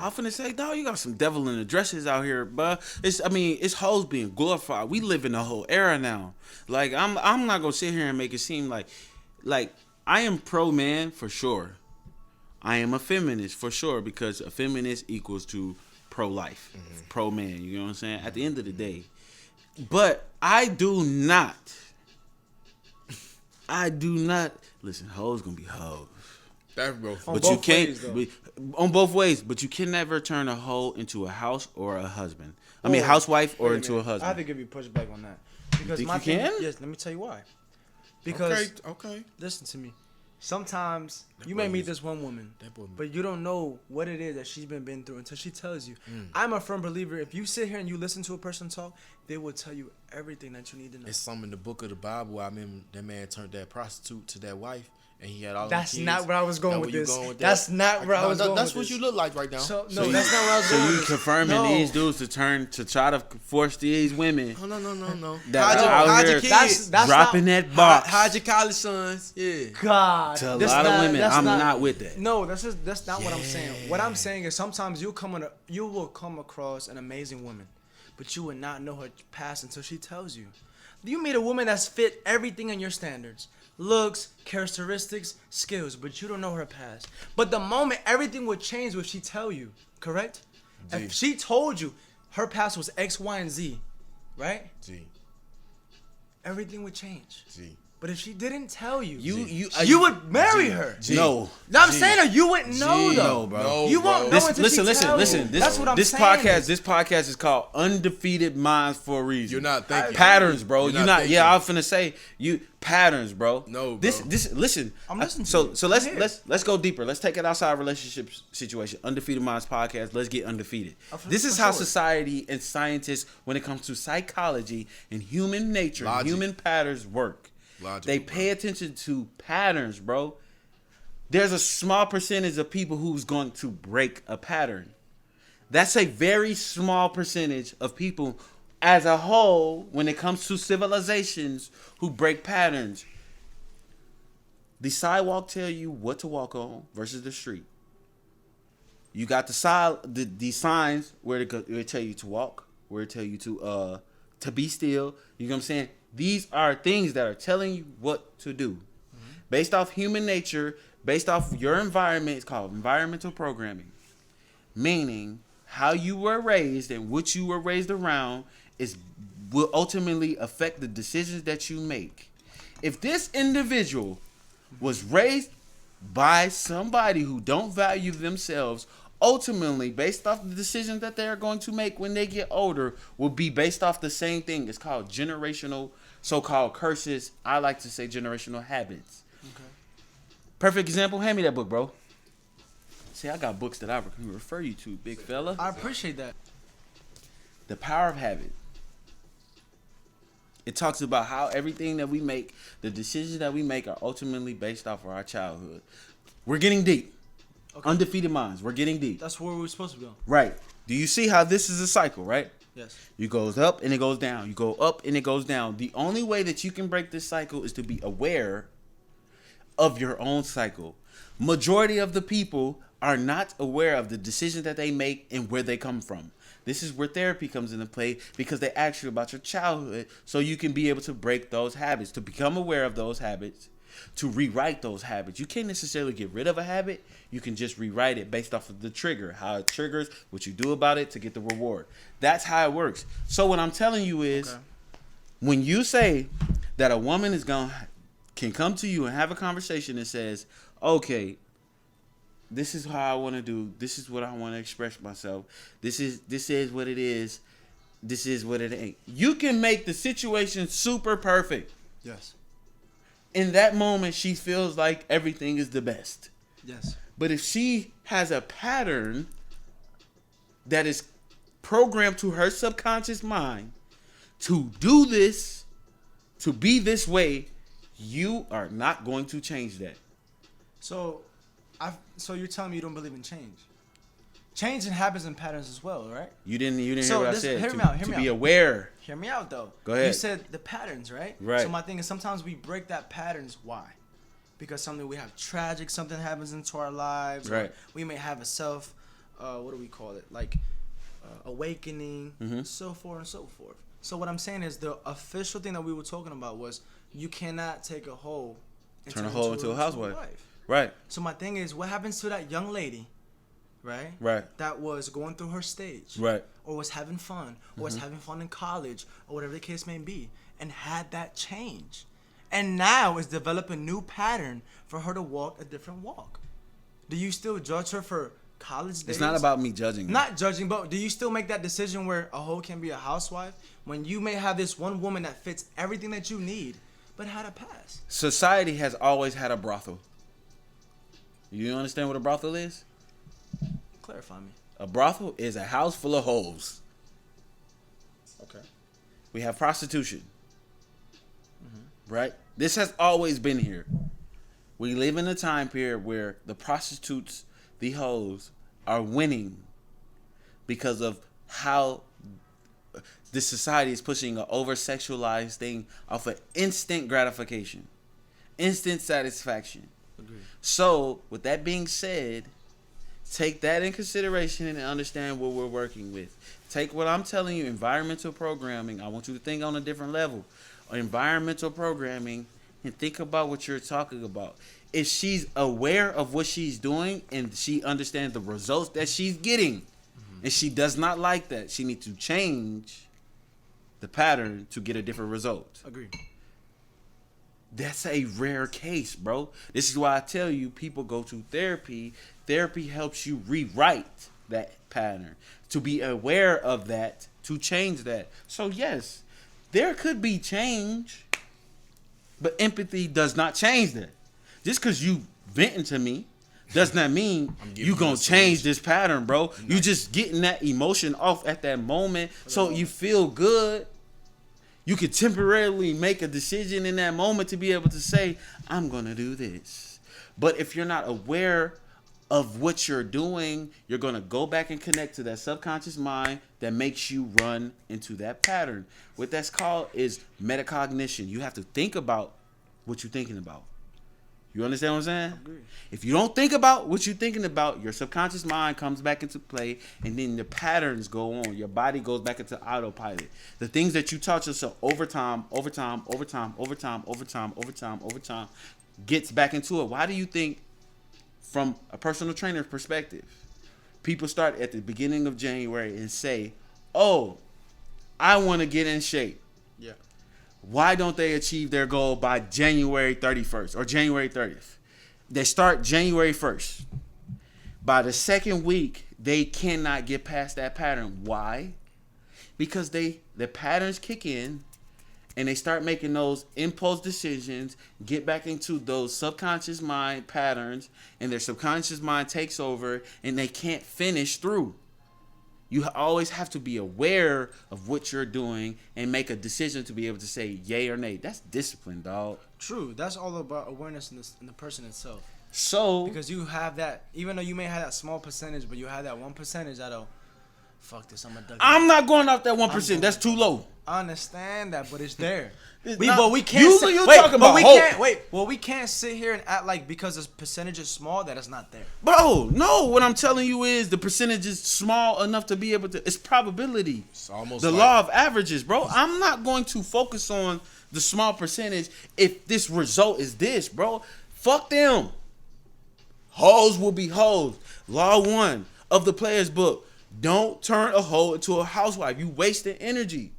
I'm finna say, dog, you got some devil in the dresses out here, bruh. It's hoes being glorified. We live in a whole era now. Like, I'm not gonna sit here and make it seem like I am pro man for sure. I am a feminist for sure because a feminist equals to pro life, pro man. You know what I'm saying? At the end of the day, but I do not listen. Hoes gonna be hoes. That's real. But you can't on both ways. But you can never turn a hoe into a house or a husband. I mean, housewife or into a husband. I have to give you pushback on that because You think you can? Yes, let me tell you why. Because okay. listen to me. Sometimes you may meet this one woman, but you don't know what it is that she's been through until she tells you. I'm a firm believer. If you sit here and you listen to a person talk, they will tell you everything that you need to know. It's some in the book of the Bible. I remember that man turned that prostitute to that wife. And he had all That's kids. not where I was going with this. Going with that's not where I was going That's with what this. you look like right now. So that's not where I was going with So you this. confirming these dudes to try to force these women No. that are out here That's dropping that box Hide your college sons. Yeah. God. to a lot of women. I'm not with that. No, that's not what I'm saying. What I'm saying is sometimes you will come across an amazing woman, but you will not know her past until she tells you. You meet a woman that's fit everything in your standards. Looks, characteristics, skills, but you don't know her past. But the moment everything would change if she tell you, correct? G. If she told you her past was X, Y, and Z, right? G. Everything would change. G. But if she didn't tell you, you would marry her. No. I'm saying that you wouldn't know though. No, bro. You won't know until she tell you. Listen. That's what I'm this saying. This podcast is called Undefeated Minds for a reason. You're not thinking. Patterns, bro. You're not. thinking. Yeah, I'm finna say patterns, bro. No, bro. This. Listen. I'm listening to you. So let's go deeper. Let's take it outside relationship situation. Undefeated Minds podcast. Let's get undefeated. This is how society and scientists, when it comes to psychology and human nature, and human patterns work. They pay attention to patterns, bro. There's a small percentage of people who's going to break a pattern. That's a very small percentage of people as a whole when it comes to civilizations who break patterns. The sidewalk tell you what to walk on versus the street. You got the signs where it tell you to walk, where it tell you to be still. You know what I'm saying? These are things that are telling you what to do. Based off human nature, based off your environment. It's called environmental programming. Meaning, how you were raised and what you were raised around will ultimately affect the decisions that you make. If this individual was raised by somebody who don't value themselves, ultimately, based off the decisions that they are going to make when they get older, will be based off the same thing. It's called generational, so-called curses. I like to say generational habits. Okay. Perfect example. Hand me that book, bro. See, I got books that I can refer you to, big fella. I appreciate that. The Power of Habit. It talks about how everything that we make, the decisions that we make, are ultimately based off of our childhood. We're getting deep. Okay. Undefeated Minds. We're getting deep. That's where we're supposed to go. Right. Do you see how this is a cycle, right? Yes. You goes up and it goes down. You go up and it goes down. The only way that you can break this cycle is to be aware of your own cycle. Majority of the people are not aware of the decisions that they make and where they come from. This is where therapy comes into play because they ask you about your childhood so you can be able to break those habits, to become aware of those habits, to rewrite those habits. You can't necessarily get rid of a habit. You can just rewrite it based off of the trigger, how it triggers, what you do about it to get the reward. That's how it works. So what I'm telling you is, when you say that a woman can come to you and have a conversation that says, okay, this is how I want to do. This is what I want to express myself. This is what it is. This is what it ain't. You can make the situation super perfect. Yes. In that moment, she feels like everything is the best. Yes. But if she has a pattern that is programmed to her subconscious mind to do this, to be this way, you are not going to change that. So you're telling me you don't believe in change? Change happens in patterns as well, right? You didn't hear what I said. Hear me out. Be aware. Hear me out, though. Go ahead. You said the patterns, right? Right. So my thing is sometimes we break that patterns. Why? Because something happens into our lives. Right. We may have a self what do we call it? Like awakening, so forth and so forth. So what I'm saying is the official thing that we were talking about was you cannot take a hoe and turn a hoe into a housewife. Right. So my thing is, what happens to that young lady, right? Right. That was going through her stage. Right. Or was having fun, or was having fun in college, or whatever the case may be, and had that change. And now is developing a new pattern for her to walk a different walk. Do you still judge her for college days? It's not about me judging. Not judging, but do you still make that decision where a hoe can be a housewife when you may have this one woman that fits everything that you need, but had a past? Society has always had a brothel. You understand what a brothel is? Clarify me. A brothel is a house full of hoes. Okay. We have prostitution. Right? This has always been here. We live in a time period where the prostitutes, the hoes, are winning because of how this society is pushing an over-sexualized thing off of instant gratification, instant satisfaction. Agreed. So, with that being said, take that in consideration and understand what we're working with. Take what I'm telling you, environmental programming. I want you to think on a different level. Environmental programming, and think about what you're talking about. If she's aware of what she's doing and she understands the results that she's getting, and she does not like that, she needs to change the pattern to get a different result. Agreed. That's a rare case, bro. This is why I tell you people go to therapy. Therapy helps you rewrite that pattern, to be aware of that, to change that. So yes, there could be change, but empathy does not change that. Just because you venting to me does not mean you gonna change this pattern, bro. You just getting that emotion off at that moment so you feel good. You could temporarily make a decision in that moment to be able to say, I'm gonna do this. But if you're not aware of what you're doing, you're going to go back and connect to that subconscious mind that makes you run into that pattern. What that's called is metacognition. You have to think about what you're thinking about. You understand what I'm saying? Agree. If you don't think about what you're thinking about, your subconscious mind comes back into play, and then the patterns go on. Your body goes back into autopilot. The things that you taught yourself over time, gets back into it. Why do you think, from a personal trainer perspective, people start at the beginning of January and say, oh, I want to get in shape? Yeah. Why don't they achieve their goal by January 31st or January 30th? They start January 1st. By the second week, they cannot get past that pattern. Why? Because the patterns kick in and they start making those impulse decisions, get back into those subconscious mind patterns, and their subconscious mind takes over and they can't finish through. You always have to be aware of what you're doing and make a decision to be able to say yay or nay. That's discipline, dog. True. That's all about awareness in the person itself. So, because you have that, even though you may have that small percentage, but you have that 1% that'll, fuck this, I'm not going off that 1%. That's too low. I understand that, but it's there. But we can't. We can't sit here and act like because the percentage is small that it's not there. Bro, no. What I'm telling you is the percentage is small enough to be able to. It's probability. It's almost the law of averages, bro. I'm not going to focus on the small percentage if this result is this, bro. Fuck them. Hoes will be hoes. Law 1 of the Player's Book. Don't turn a hoe into a housewife. You wasting energy.